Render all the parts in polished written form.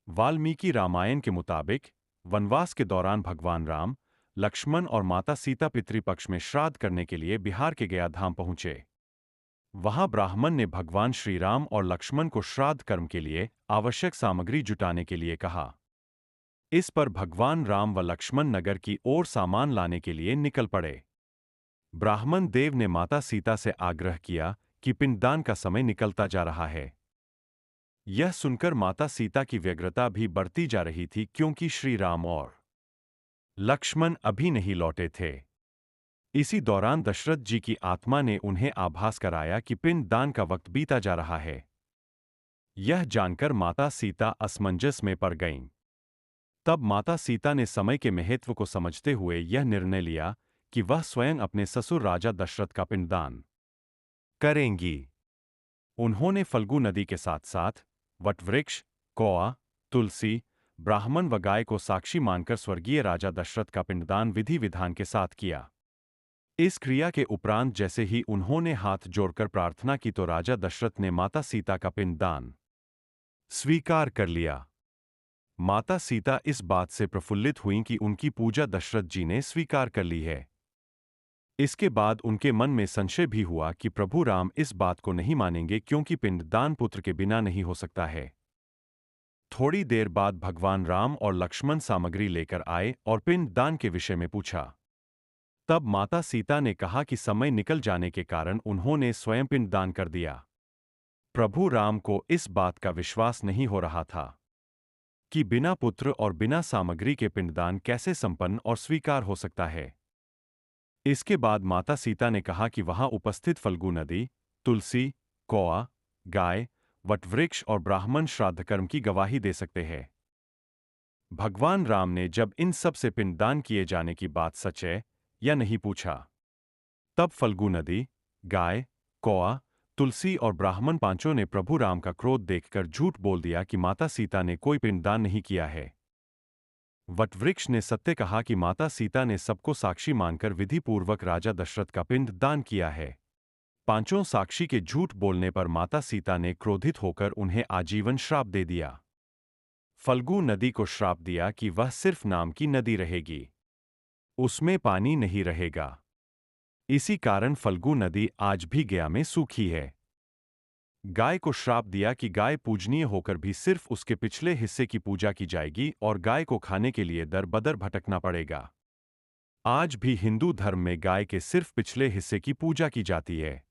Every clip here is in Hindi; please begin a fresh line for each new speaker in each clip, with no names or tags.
वाल्मीकि रामायण के मुताबिक वनवास के दौरान भगवान राम, लक्ष्मण और माता सीता पितृपक्ष में श्राद्ध करने के लिए बिहार के गया धाम पहुंचे। वहां ब्राह्मण ने भगवान श्री राम और लक्ष्मण को श्राद्ध कर्म के लिए आवश्यक सामग्री जुटाने के लिए कहा। इस पर भगवान राम व लक्ष्मण नगर की ओर सामान लाने के लिए निकल पड़े। ब्राह्मण देव ने माता सीता से आग्रह किया कि पिंडदान का समय निकलता जा रहा है। यह सुनकर माता सीता की व्यग्रता भी बढ़ती जा रही थी, क्योंकि श्री राम और लक्ष्मण अभी नहीं लौटे थे। इसी दौरान दशरथ जी की आत्मा ने उन्हें आभास कराया कि पिंडदान का वक्त बीता जा रहा है। यह जानकर माता सीता असमंजस में पड़ गईं। तब माता सीता ने समय के महत्व को समझते हुए यह निर्णय लिया कि वह स्वयं अपने ससुर राजा दशरथ का पिंडदान करेंगी। उन्होंने फल्गु नदी के साथ साथ वटवृक्ष, कौआ, तुलसी, ब्राह्मण व गाय को साक्षी मानकर स्वर्गीय राजा दशरथ का पिंडदान विधि विधान के साथ किया। इस क्रिया के उपरांत जैसे ही उन्होंने हाथ जोड़कर प्रार्थना की तो राजा दशरथ ने माता सीता का पिंडदान स्वीकार कर लिया। माता सीता इस बात से प्रफुल्लित हुईं कि उनकी पूजा दशरथ जी ने स्वीकार कर ली है। इसके बाद उनके मन में संशय भी हुआ कि प्रभु राम इस बात को नहीं मानेंगे, क्योंकि पिंडदान पुत्र के बिना नहीं हो सकता है। थोड़ी देर बाद भगवान राम और लक्ष्मण सामग्री लेकर आए और पिंडदान के विषय में पूछा। तब माता सीता ने कहा कि समय निकल जाने के कारण उन्होंने स्वयं पिंडदान कर दिया। प्रभु राम को इस बात का विश्वास नहीं हो रहा था कि बिना पुत्र और बिना सामग्री के पिंडदान कैसे संपन्न और स्वीकार हो सकता है। इसके बाद माता सीता ने कहा कि वहां उपस्थित फल्गु नदी, तुलसी, कौआ, गाय, वटवृक्ष और ब्राह्मण श्राद्ध कर्म की गवाही दे सकते हैं। भगवान राम ने जब इन सब से पिंडदान किए जाने की बात सच है या नहीं पूछा, तब फल्गु नदी, गाय, कौआ, तुलसी और ब्राह्मण पांचों ने प्रभु राम का क्रोध देखकर झूठ बोल दिया कि माता सीता ने कोई पिंडदान नहीं किया है। वटवृक्ष ने सत्य कहा कि माता सीता ने सबको साक्षी मानकर विधिपूर्वक राजा दशरथ का पिंड दान किया है। पांचों साक्षी के झूठ बोलने पर माता सीता ने क्रोधित होकर उन्हें आजीवन श्राप दे दिया। फल्गु नदी को श्राप दिया कि वह सिर्फ नाम की नदी रहेगी, उसमें पानी नहीं रहेगा। इसी कारण फल्गु नदी आज भी गया में सूखी है। गाय को श्राप दिया कि गाय पूजनीय होकर भी सिर्फ उसके पिछले हिस्से की पूजा की जाएगी और गाय को खाने के लिए दर बदर भटकना पड़ेगा। आज भी हिंदू धर्म में गाय के सिर्फ पिछले हिस्से की पूजा की जाती है।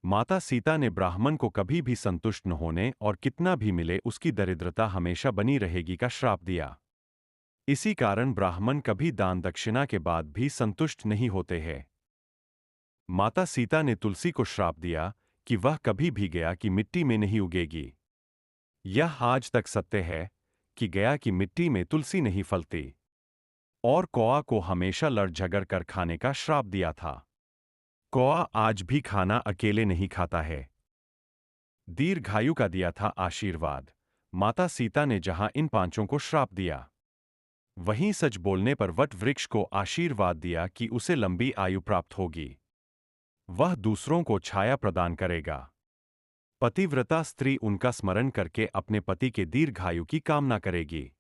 माता सीता ने ब्राह्मण को कभी भी संतुष्ट न होने और कितना भी मिले उसकी दरिद्रता हमेशा बनी रहेगी का श्राप दिया। इसी कारण ब्राह्मण कभी दान दक्षिणा के बाद भी संतुष्ट नहीं होते हैं। माता सीता ने तुलसी को श्राप दिया कि वह कभी भी गया की मिट्टी में नहीं उगेगी। यह आज तक सत्य है कि गया की मिट्टी में तुलसी नहीं फलती। और कौआ को हमेशा लड़ झगड़ कर खाने का श्राप दिया था। कौआ आज भी खाना अकेले नहीं खाता है। दीर्घायु का दिया था आशीर्वाद। माता सीता ने जहां इन पांचों को श्राप दिया, वहीं सच बोलने पर वट वृक्ष को आशीर्वाद दिया कि उसे लंबी आयु प्राप्त होगी, वह दूसरों को छाया प्रदान करेगा। पतिव्रता स्त्री उनका स्मरण करके अपने पति के दीर्घायु की कामना करेगी।